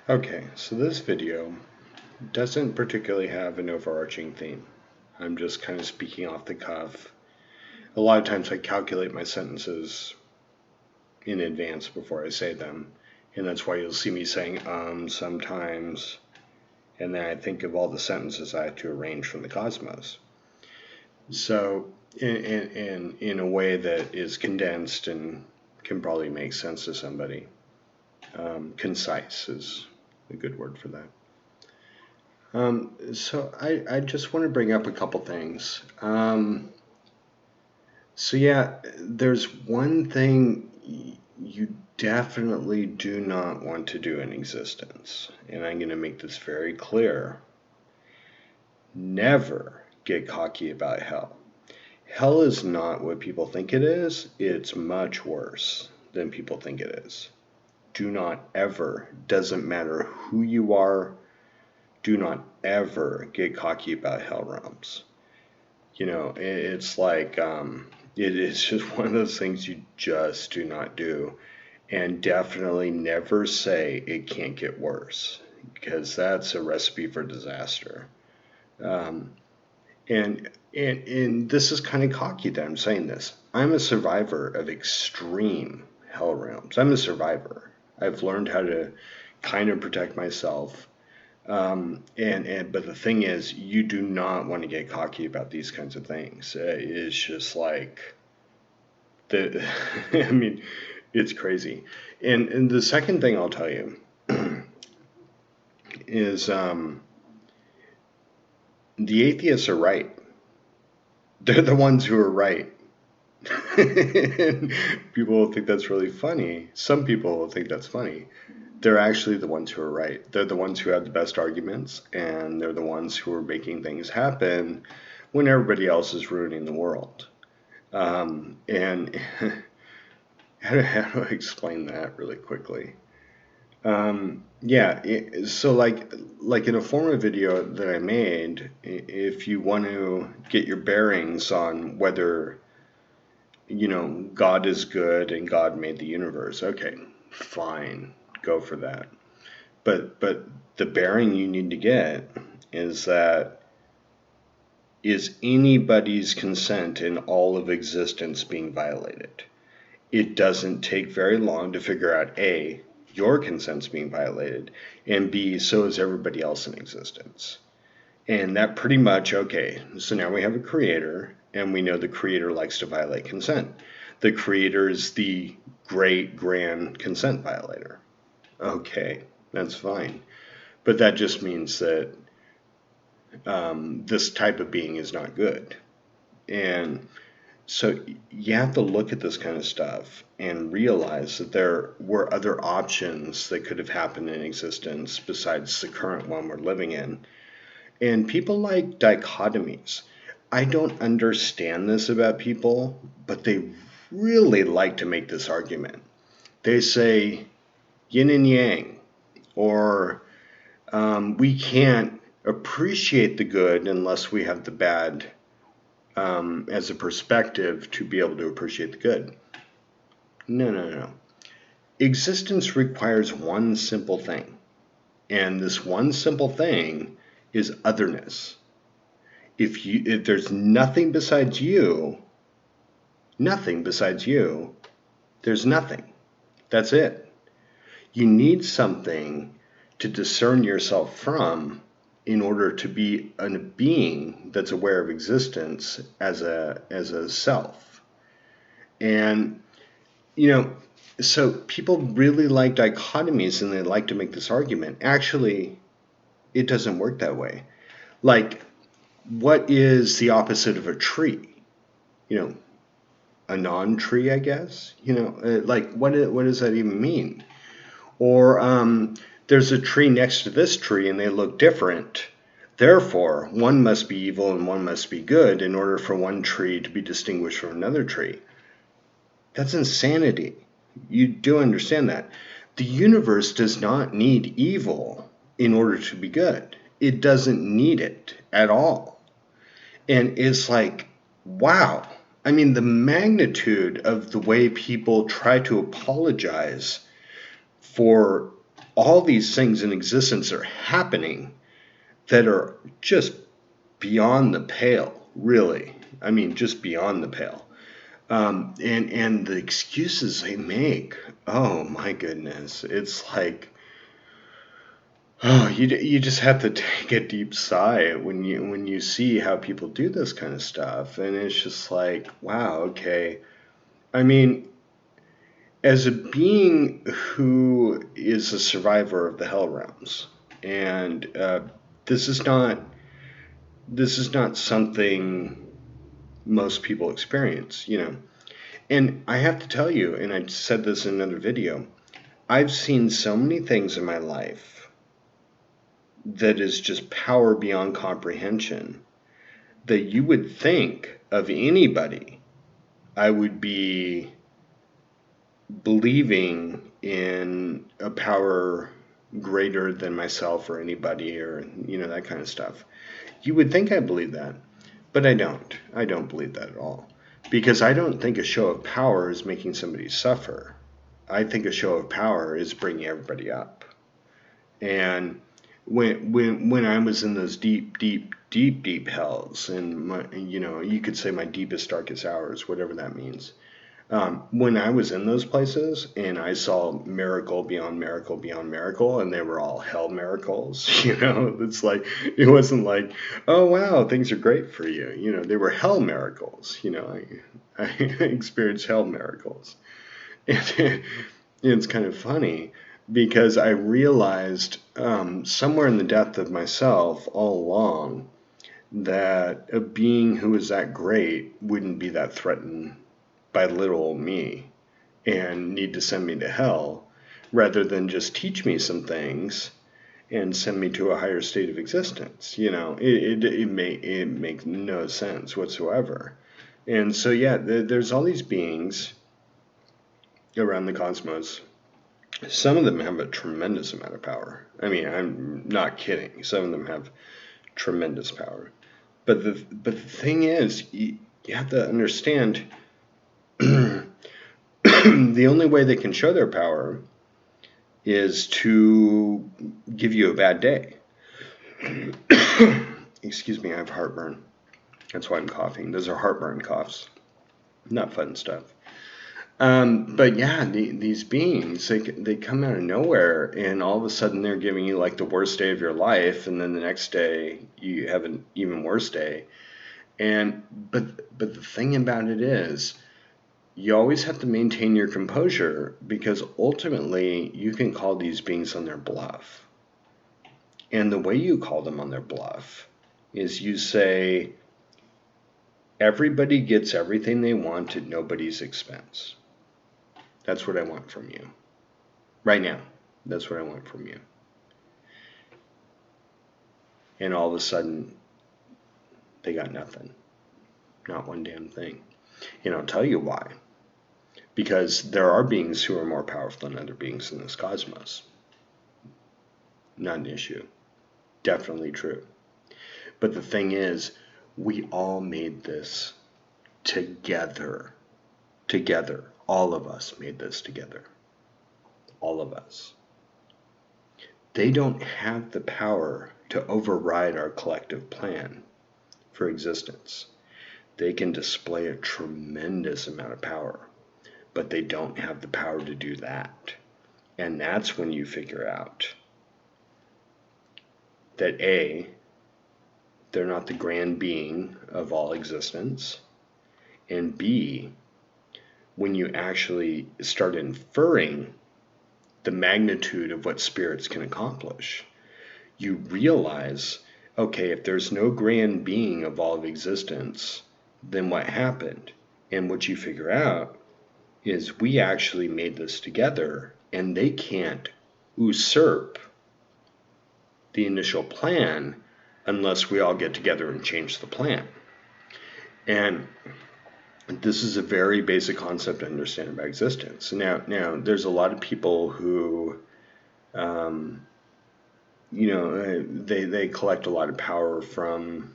Okay, so this video doesn't particularly have an overarching theme. I'm just kind of speaking off the cuff. A lot of times I calculate my sentences in advance before I say them, and that's why you'll see me saying sometimes, and then I think of all the sentences I have to arrange from the cosmos. So in a way that is condensed and can probably make sense to somebody. Concise is a good word for that. So I just want to bring up a couple things. So yeah, there's one thing you definitely do not want to do in existence, and I'm going to make this very clear. Never get cocky about hell. Hell is not what people think it is. It's much worse than people think it is. Do not ever, doesn't matter who you are, do not ever get cocky about hell realms. It's like it is just one of those things you just do not do, and definitely never say it can't get worse, because that's a recipe for disaster. Um, and this is kind of cocky that I'm saying this. I'm a survivor of extreme hell realms. I'm a survivor. I've learned how to kind of protect myself. But the thing is, you do not want to get cocky about these kinds of things. It's just like the, I mean, it's crazy. And the second thing I'll tell you is the atheists are right. They're the ones who are right. People will think that's really funny. Some people will think that's funny. They're actually the ones who are right. They're the ones who have the best arguments, and they're the ones who are making things happen when everybody else is ruining the world. And how do I explain that really quickly? So like in a former video that I made, if you want to get your bearings on whether God is good and God made the universe, okay, fine, go for that. But the bearing you need to get is that is anybody's consent in all of existence being violated? It doesn't take very long to figure out A, your consent's being violated, and B, so is everybody else in existence. And that pretty much, okay, so now we have a creator, and we know the creator likes to violate consent. The creator is the great grand consent violator. Okay, that's fine. But that just means that this type of being is not good. And so you have to look at this kind of stuff and realize that there were other options that could have happened in existence besides the current one we're living in. And people like dichotomies. I don't understand this about people, but they really like to make this argument. They say yin and yang, or we can't appreciate the good unless we have the bad as a perspective to be able to appreciate the good. No. Existence requires one simple thing, and this one simple thing is otherness. If there's nothing besides you, there's nothing. That's it. You need something to discern yourself from in order to be a being that's aware of existence as a self. And so people really like dichotomies, and they like to make this argument. Actually, it doesn't work that way. Like, what is the opposite of a tree? A non-tree, I guess. Like what does that even mean? Or there's a tree next to this tree, and they look different. Therefore, one must be evil and one must be good in order for one tree to be distinguished from another tree. That's insanity. You do understand that. The universe does not need evil in order to be good. It doesn't need it at all. And it's like, wow. I mean, the magnitude of the way people try to apologize for all these things in existence are happening that are just beyond the pale, really. I mean, just beyond the pale. And the excuses they make, oh my goodness, it's like, oh, you just have to take a deep sigh when you see how people do this kind of stuff, and it's just like, wow, okay. I mean, as a being who is a survivor of the hell realms, and this is not something most people experience, And I have to tell you, and I said this in another video, I've seen so many things in my life that is just power beyond comprehension that you would think of anybody, I would be believing in a power greater than myself or anybody, or that kind of stuff. You would think I believe that, but I don't. I don't believe that at all, because I don't think a show of power is making somebody suffer. I think a show of power is bringing everybody up. And when I was in those deep hells, and you could say my deepest, darkest hours, whatever that means. When I was in those places and I saw miracle beyond miracle beyond miracle, and they were all hell miracles, it's like, it wasn't like, oh wow, things are great for you. They were hell miracles. I experienced hell miracles. And it's kind of funny because I realized somewhere in the depth of myself all along that a being who is that great wouldn't be that threatened by little old me and need to send me to hell, rather than just teach me some things and send me to a higher state of existence. It makes no sense whatsoever. And so yeah, there's all these beings around the cosmos. Some of them have a tremendous amount of power. I mean, I'm not kidding. Some of them have tremendous power. But the thing is, you have to understand the only way they can show their power is to give you a bad day. Excuse me, I have heartburn. That's why I'm coughing. Those are heartburn coughs. Not fun stuff. But yeah, these beings, they come out of nowhere, and all of a sudden they're giving you like the worst day of your life, and then the next day you have an even worse day. But the thing about it is, you always have to maintain your composure, because ultimately you can call these beings on their bluff. And the way you call them on their bluff is you say, everybody gets everything they want at nobody's expense. That's what I want from you. Right now, that's what I want from you. And all of a sudden, they got nothing. Not one damn thing. And I'll tell you why. Because there are beings who are more powerful than other beings in this cosmos. Not an issue. Definitely true. But the thing is, we all made this together. Together. All of us made this together. All of us. They don't have the power to override our collective plan for existence. They can display a tremendous amount of power, but they don't have the power to do that. And that's when you figure out that A, they're not the grand being of all existence, and B, when you actually start inferring the magnitude of what spirits can accomplish, you realize, okay, if there's no grand being of all of existence, then what happened? And what you figure out is we actually made this together, and they can't usurp the initial plan unless we all get together and change the plan. And this is a very basic concept to understand about existence. Now, there's a lot of people who, they collect a lot of power from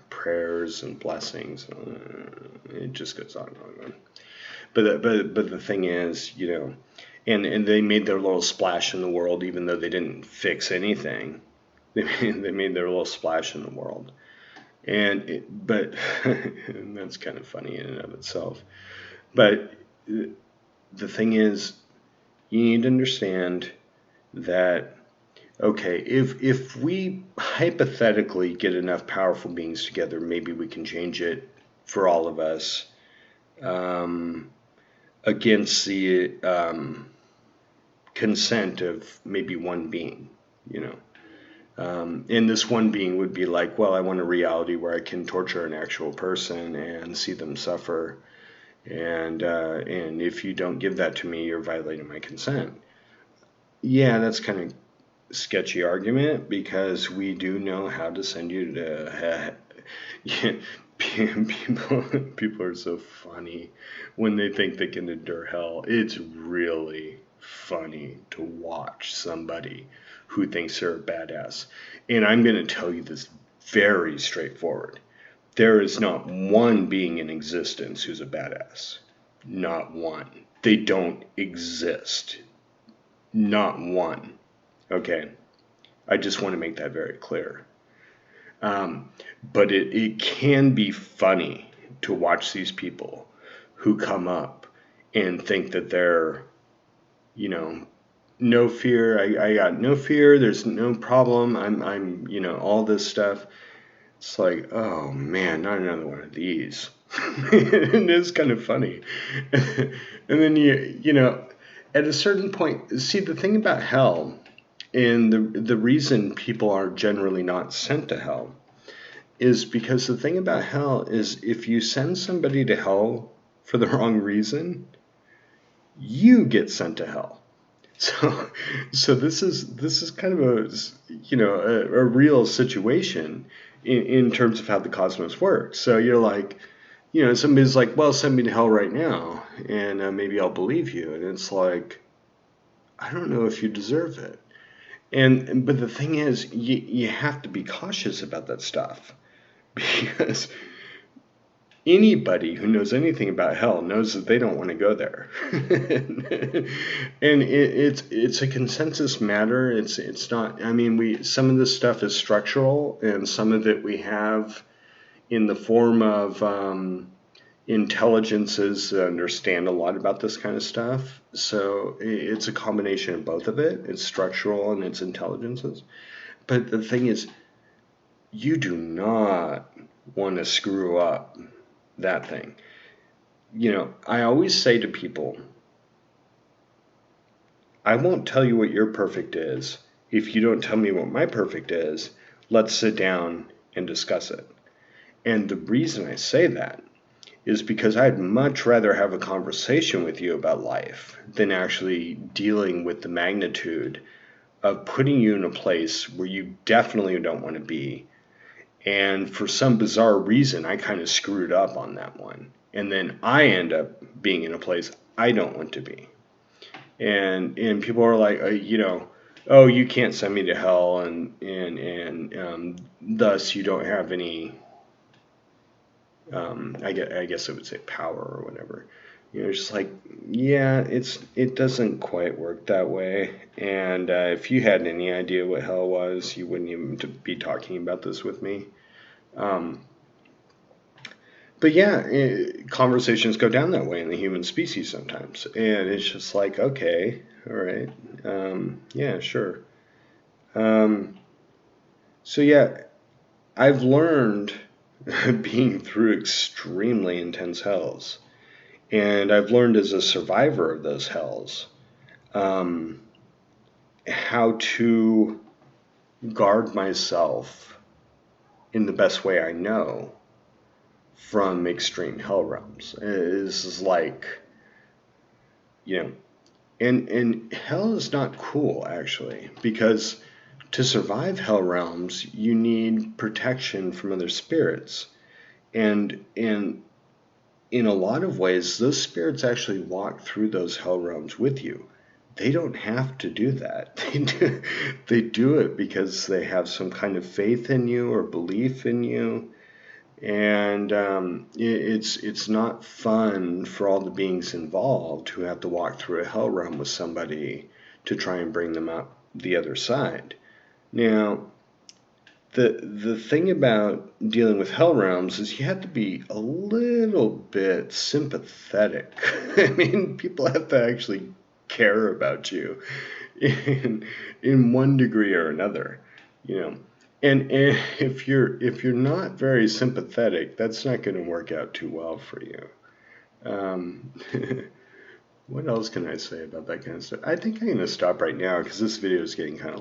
prayers and blessings. It just goes on and on and on. But the thing is, and they made their little splash in the world, even though they didn't fix anything. They made their little splash in the world. But and that's kind of funny in and of itself. But the thing is, you need to understand that, okay, if we hypothetically get enough powerful beings together, maybe we can change it for all of us, against the consent of maybe one being, you know. And this one being would be like, well, I want a reality where I can torture an actual person and see them suffer. And if you don't give that to me, you're violating my consent. Yeah, that's kind of sketchy argument, because we do know how to send you to yeah, people are so funny when they think they can endure hell. It's really funny to watch somebody who thinks they're a badass. And I'm going to tell you this very straightforward. There is not one being in existence who's a badass. Not one. They don't exist. Not one. Okay? I just want to make that very clear. But it can be funny to watch these people who come up and think that they're, you know, no fear. I got no fear. There's no problem. I'm, all this stuff. It's like, oh man, not another one of these. It is kind of funny. And then at a certain point, see, the thing about hell, and the reason people are generally not sent to hell, is because the thing about hell is, if you send somebody to hell for the wrong reason, you get sent to hell. So this is kind of a real situation in terms of how the cosmos works. So you're like, somebody's like, well, send me to hell right now, and maybe I'll believe you. And it's like, I don't know if you deserve it. But the thing is, you have to be cautious about that stuff, because anybody who knows anything about hell knows that they don't want to go there. And it's a consensus matter. It's not, I mean, some of this stuff is structural, and some of it we have in the form of intelligences that understand a lot about this kind of stuff. So it's a combination of both of it. It's structural and it's intelligences. But the thing is, you do not want to screw up that thing. I always say to people, I won't tell you what your perfect is. If you don't tell me what my perfect is, let's sit down and discuss it. And the reason I say that is because I'd much rather have a conversation with you about life than actually dealing with the magnitude of putting you in a place where you definitely don't want to be. And for some bizarre reason, I kind of screwed up on that one. And then I end up being in a place I don't want to be. And people are like, oh, you can't send me to hell, and thus you don't have any, I guess I would say, power or whatever. It's just like, yeah, it doesn't quite work that way. And if you had any idea what hell was, you wouldn't even be talking about this with me. But yeah, conversations go down that way in the human species sometimes. And it's just like, okay, all right, yeah, sure. So yeah, I've learned being through extremely intense hells. And I've learned as a survivor of those hells how to guard myself in the best way I know from extreme hell realms. This is like, and hell is not cool, actually, because to survive hell realms, you need protection from other spirits. And in a lot of ways, those spirits actually walk through those hell realms with you. They don't have to do that. They do it because they have some kind of faith in you or belief in you. And it's not fun for all the beings involved who have to walk through a hell realm with somebody to try and bring them up the other side. Now, the thing about dealing with hell realms is you have to be a little bit sympathetic. I mean, people have to actually care about you in one degree or another, you know. And if you're not very sympathetic, that's not going to work out too well for you. Um, what else can I say about that kind of stuff? I think I'm going to stop right now because this video is getting kind of